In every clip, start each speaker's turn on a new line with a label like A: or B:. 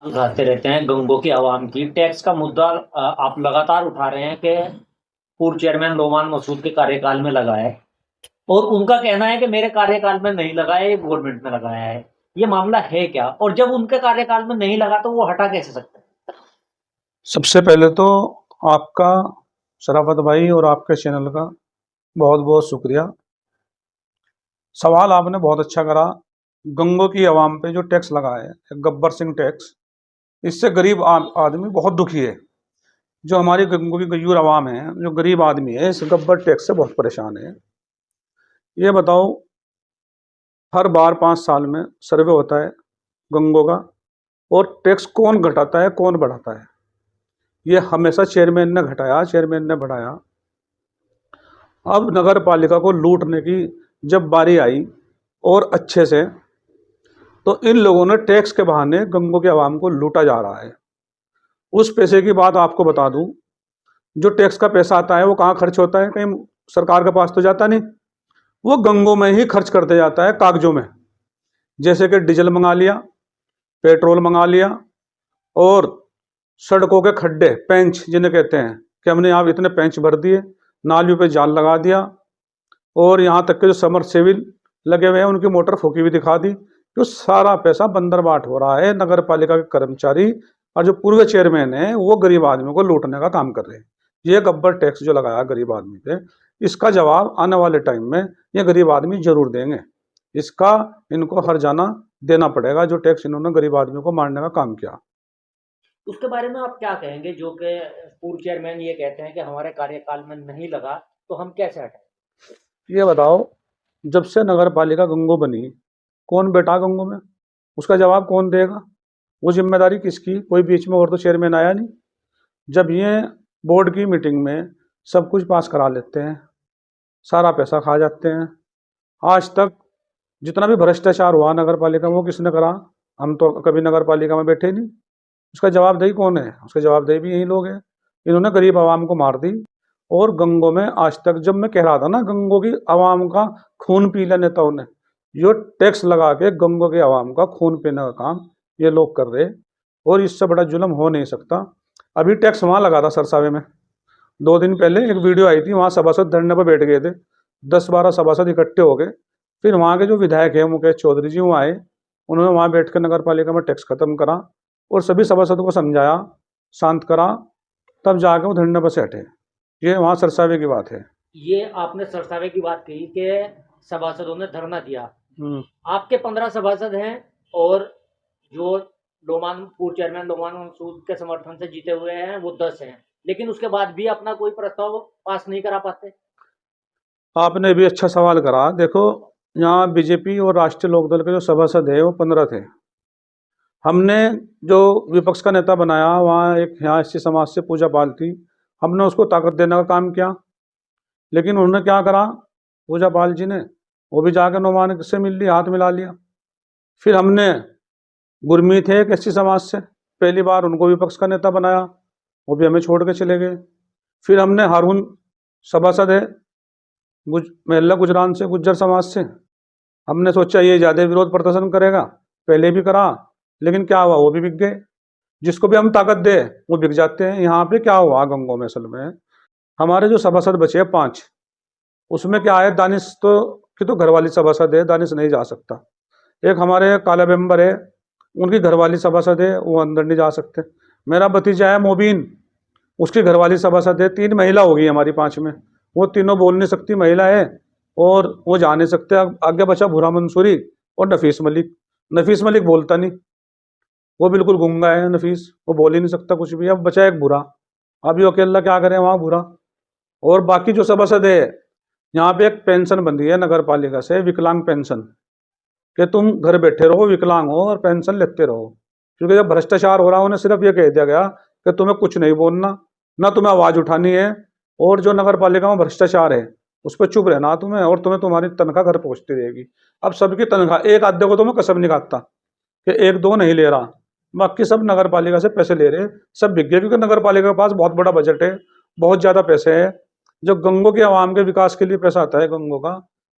A: उठाते रहते हैं गंगों की आवाम की टैक्स का मुद्दा। आप लगातार उठा रहे हैं कि पूर्व चेयरमैन नोमान मसूद के कार्यकाल में लगा है और उनका कहना है कि मेरे कार्यकाल में नहीं लगा है, ये गवर्नमेंट में लगाया है। ये मामला है क्या? और जब उनके कार्यकाल में नहीं लगा तो वो हटा कैसे सकते हैं?
B: सबसे पहले तो आपका शराफत भाई और आपके चैनल का बहुत बहुत शुक्रिया। सवाल आपने बहुत अच्छा करा। गंगों की आवाम पे जो टैक्स लगा है गब्बर सिंह टैक्स, इससे गरीब आदमी बहुत दुखी है। जो हमारी गंगों की गयूर आवाम है, जो गरीब आदमी है, इस गब्बर टैक्स से बहुत परेशान है। ये बताओ, हर बार 5 साल में सर्वे होता है गंगों का, और टैक्स कौन घटाता है कौन बढ़ाता है? ये हमेशा चेयरमैन ने घटाया, चेयरमैन ने बढ़ाया। अब नगर पालिका को लूटने की जब बारी आई और अच्छे से, तो इन लोगों ने टैक्स के बहाने गंगों के आवाम को लूटा जा रहा है। उस पैसे की बात आपको बता दूं, जो टैक्स का पैसा आता है वो कहाँ खर्च होता है? कहीं सरकार के पास तो जाता नहीं, वो गंगों में ही खर्च करते जाता है, कागजों में। जैसे कि डीजल मंगा लिया, पेट्रोल मंगा लिया, और सड़कों के खड्डे, पेंच जिन्हें कहते हैं, कि हमने यहाँ इतने पेंच भर दिए, नालियों पे जाल लगा दिया, और यहाँ तक के जो समरसेबिल लगे हुए हैं उनकी मोटर फूकी भी दिखा दी। तो सारा पैसा बंदरबाट हो रहा है। नगर पालिका के कर्मचारी और जो पूर्व चेयरमैन है वो गरीब आदमियों को लूटने का काम कर रहे हैं। ये गब्बर टैक्स जो लगाया गरीब आदमी पे, इसका जवाब आने वाले टाइम में ये गरीब आदमी जरूर देंगे। इसका इनको हर जाना देना पड़ेगा, जो टैक्स इन्होंने गरीब आदमियों को मारने का काम किया।
A: उसके बारे में आप क्या कहेंगे जो कि पूर्व चेयरमैन ये कहते हैं कि हमारे कार्यकाल में नहीं लगा तो हम कैसे हटाएं?
B: ये बताओ, जब से नगर पालिका गंगो बनी, कौन बैठा गंगो में? उसका जवाब कौन देगा? वो जिम्मेदारी किसकी? कोई बीच में और तो चेयरमैन आया नहीं। जब ये बोर्ड की मीटिंग में सब कुछ पास करा लेते हैं, सारा पैसा खा जाते हैं। आज तक जितना भी भ्रष्टाचार हुआ नगर पालिका में वो किसने करा? हम तो कभी नगर पालिका में बैठे नहीं। उसका जवाबदेही कौन है? उसका जवाबदेही भी यही लोग हैं। इन्होंने गरीब आवाम को मार दी। और गंगों में आज तक, जब मैं कह रहा था ना गंगों की आवाम का खून पी ले नेताओं ने, जो टैक्स लगा के गंगों के आवाम का खून पीने का काम ये लोग कर रहे, और इससे बड़ा जुल्म हो नहीं सकता। अभी टैक्स वहाँ लगा था सरसावे में, 2 दिन पहले एक वीडियो आई थी, वहाँ सभासद धरने पर बैठ गए थे, 10-12 सभासद इकट्ठे हो गए। फिर वहाँ के जो विधायक है मुकेश चौधरी जी, वो आए, उन्होंने वहाँ बैठ कर नगर पालिका में टैक्स खत्म करा और सभी सभासदों को समझाया, शांत करा, तब जाके वो धरने पर से हटे। ये वहाँ सरसावे की बात है।
A: ये आपने सरसावे की बात कही कि सभासदों ने धरना दिया। आपके 15 सभासद हैं और जो लोमान पूर्व चेयरमैन लोमान मसूद के समर्थन से जीते हुए हैं वो 10 हैं, लेकिन उसके बाद भी अपना कोई प्रस्ताव पास नहीं करा पाते।
B: आपने भी अच्छा सवाल करा। देखो, यहाँ बीजेपी और राष्ट्रीय लोकदल के जो सभासद है वो 15 थे। हमने जो विपक्ष का नेता बनाया, वहाँ एक यहाँ एससी समाज से पूजा पाल थी, हमने उसको ताकत देने का काम किया। लेकिन उन्होंने क्या करा, पूजा पाल जी ने, वो भी जाकर नौमान से मिल ली, हाथ मिला लिया। फिर हमने गुरमीत है एक एससी समाज से, पहली बार उनको विपक्ष का नेता बनाया, वो भी हमें छोड़ के चले गए। फिर हमने हारून सभासद है महिला गुजरान से, गुज्जर समाज से, हमने सोचा ये ज़्यादा विरोध प्रदर्शन करेगा, पहले भी करा, लेकिन क्या हुआ, वो भी बिक गए। जिसको भी हम ताकत दे वो बिक जाते हैं। यहाँ पे क्या हुआ गंगों में, असल में हमारे जो सभासद बचे हैं 5, उसमें क्या है, दानिश तो की तो घरवाली सभासद है, दानिश नहीं जा सकता। एक हमारे काला मेंबर है, उनकी घरवाली सभासद है, वो अंदर नहीं जा सकते। मेरा भतीजा है मोबिन, उसकी घरवाली सभासद है। 3 महिला होगी हमारी 5 में, वो तीनों बोल नहीं सकती, महिला है, और वो जा नहीं सकते। आगे बचा भूरा मंसूरी और नफीस मलिक। नफीस मलिक बोलता नहीं, वो बिल्कुल गूंगा है नफीस, वो बोल ही नहीं सकता कुछ भी। अब बचा एक भूरा, अब ये अकेला क्या करें वहाँ भूरा। और बाकी जो सभासद है, यहाँ पे एक पेंशन बंदी है नगर पालिका से, विकलांग पेंशन, कि तुम घर बैठे रहो, विकलांग हो और पेंशन लेते रहो। क्योंकि जब भ्रष्टाचार हो रहा है, उन्हें सिर्फ ये कह दिया गया कि तुम्हें कुछ नहीं बोलना, ना तुम्हें आवाज उठानी है, और जो नगर पालिका में भ्रष्टाचार है उस पर चुप रहना तुम्हें, और तुम्हें तुम्हारी तनख्वाह घर पहुंचती रहेगी। अब सबकी तनख्वाह, एक आधे को तो मैं कसम नहीं खाता कि 1-2 नहीं ले रहा, बाकी सब नगर पालिका से पैसे ले रहे, सब बिक गए। क्योंकि नगर पालिका के पास बहुत बड़ा बजट है, बहुत ज्यादा पैसे है। जो गंगों के आवाम के विकास के लिए पैसा आता है गंगों का,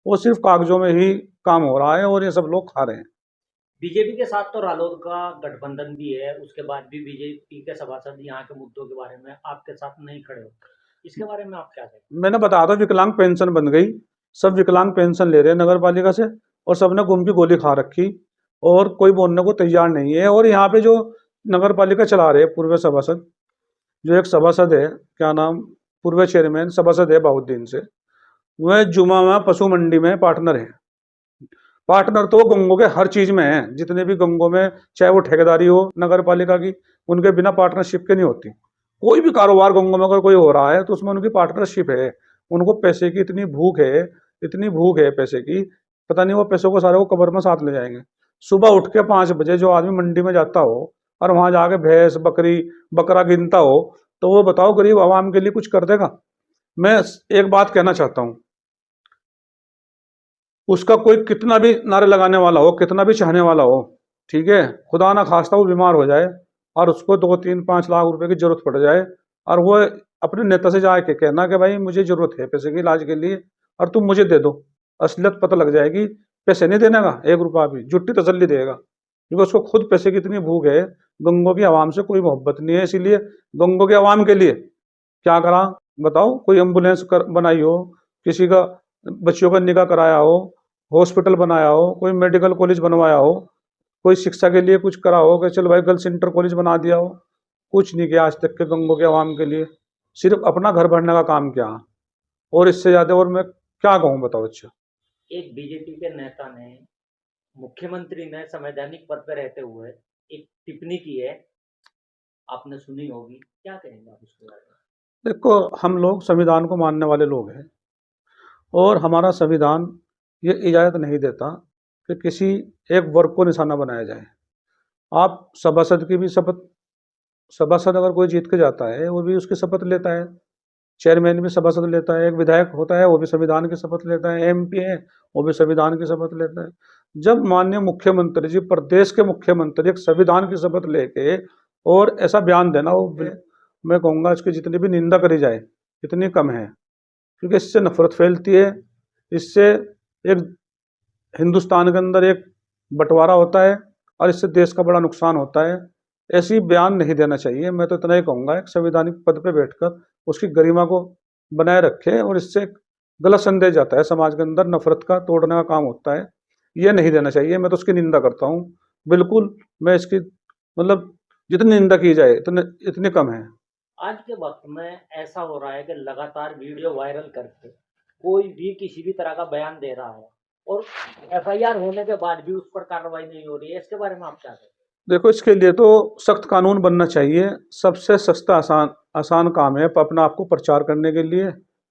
B: वो सिर्फ कागजों में ही काम हो रहा है, और ये सब लोग खा रहे हैं।
A: बीजेपी के साथ तो रालोद का गठबंधन भी है, उसके बाद भी बीजेपी के सभासद यहाँ के मुद्दों के बारे में आपके साथ नहीं खड़े होते, इसके बारे में आप क्या कहेंगे?
B: मैंने बताया था विकलांग पेंशन बन गई, सब विकलांग पेंशन ले रहे हैं नगर पालिका से, और सबने घूम की गोली खा रखी, और कोई बोलने को तैयार नहीं है। और यहाँ पे जो नगर पालिका चला रहे पूर्व सभासद, जो एक सभासद है, क्या नाम, पूर्व चेयरमैन सभासद है बहुद्दीन से, वह जुमा पशु मंडी में पार्टनर है। पार्टनर तो गंगों के हर चीज में है, जितने भी गंगों में, चाहे वो ठेकेदारी हो नगर पालिका की, उनके बिना पार्टनरशिप के नहीं होती। कोई भी कारोबार गंगों में अगर कोई हो रहा है तो उसमें उनकी पार्टनरशिप है। उनको पैसे की इतनी भूख है, इतनी भूख है पैसे की, पता नहीं वो पैसों को सारे को कब्र में साथ ले जाएंगे। सुबह उठ के 5 बजे जो आदमी मंडी में जाता हो और वहां जाके भैंस बकरी बकरा गिनता हो, तो वो बताओ गरीब आवाम के लिए कुछ कर देगा? मैं एक बात कहना चाहता हूँ, उसका कोई कितना भी नारे लगाने वाला हो, कितना भी चाहने वाला हो, ठीक है, खुदा ना खास्ता वो बीमार हो जाए और उसको 2-3-5 लाख रुपए की जरूरत पड़ जाए, और वो अपने नेता से जाके कहना कि भाई मुझे जरूरत है पैसे की इलाज के लिए और तुम मुझे दे दो, असलियत पता लग जाएगी। पैसे नहीं देने का, 1 रुपया भी झुट्टी तसल्ली देगा, क्योंकि उसको खुद पैसे की इतनी भूख है। गंगों की आवाम से कोई मोहब्बत नहीं है, इसीलिए गंगों की आवाम के लिए क्या करा बताओ? कोई एम्बुलेंस बनाई हो, किसी का बच्चियों का निकाह कराया हो, हॉस्पिटल बनाया हो, कोई मेडिकल कॉलेज बनवाया हो, कोई शिक्षा के लिए कुछ करा हो कि चलो भाई गर्ल्स इंटर कॉलेज बना दिया हो, कुछ नहीं किया आज तक के गंगों के आवाम के लिए। सिर्फ अपना घर भरने का काम किया, और इससे ज्यादा और मैं क्या कहूँ बताओ? अच्छा,
A: एक बीजेपी के नेता ने, मुख्यमंत्री ने संवैधानिक पद पर रहते हुए एक टिप्पणी की है, आपने सुनी होगी, क्या कहेंगे आप उसके बारे में?
B: देखो हम लोग संविधान को मानने वाले लोग हैं, और हमारा संविधान ये इजाज़त नहीं देता कि किसी एक वर्ग को निशाना बनाया जाए। आप सभासद की भी शपथ, सभासद अगर कोई जीत के जाता है वो भी उसकी शपथ लेता है, चेयरमैन भी सभासद लेता है, एक विधायक होता है वो भी संविधान की शपथ लेता है, एमपी है वो भी संविधान की शपथ लेता है। जब माननीय मुख्यमंत्री जी, प्रदेश के मुख्यमंत्री, एक संविधान की शपथ लेके और ऐसा बयान देना, वो मैं कहूँगा इसकी जितनी भी निंदा करी जाए इतनी कम है, क्योंकि इससे नफरत फैलती है, इससे एक हिंदुस्तान के अंदर एक बंटवारा होता है, और इससे देश का बड़ा नुकसान होता है। ऐसी बयान नहीं देना चाहिए। मैं तो इतना ही कहूँगा, एक संवैधानिक पद पे बैठकर उसकी गरिमा को बनाए रखे, और इससे गलत संदेश जाता है समाज के अंदर, नफरत का तोड़ने का काम होता है, ये नहीं देना चाहिए। मैं तो उसकी निंदा करता हूँ, बिल्कुल। मैं इसकी मतलब जितनी निंदा की जाए इतनी कम है।
A: आज के वक्त में ऐसा हो रहा है कि लगातार वीडियो वायरल करके कोई भी किसी भी तरह का बयान दे रहा है, और एफआईआर होने के बाद भी उस पर कार्रवाई नहीं हो रही है, इसके बारे में आप क्या कहेंगे?
B: देखो इसके लिए तो सख्त कानून बनना चाहिए। सबसे सस्ता आसान आसान काम है अपना आप को प्रचार करने के लिए।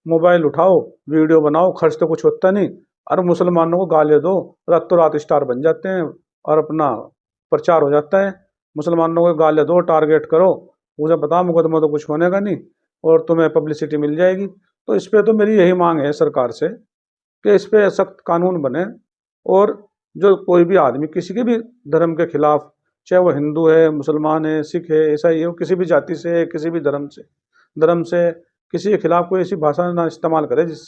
B: मोबाइल उठाओ, वीडियो बनाओ, खर्च तो कुछ होता नहीं, और मुसलमानों को गाली दो, रातों रात स्टार बन जाते हैं और अपना प्रचार हो जाता है। मुसलमानों को गाली दो, टारगेट करो, मुझे पता मुकदमा तो कुछ होने का नहीं और तुम्हें पब्लिसिटी मिल जाएगी। तो इस पर तो मेरी यही मांग है सरकार से कि इस पर सख्त कानून बने, और जो कोई भी आदमी किसी के भी धर्म के खिलाफ, चाहे वो हिंदू है, मुसलमान है, सिख है, ईसाई है, वो किसी भी जाति से, किसी भी धर्म से किसी के खिलाफ कोई ऐसी भाषा ना इस्तेमाल करे जिससे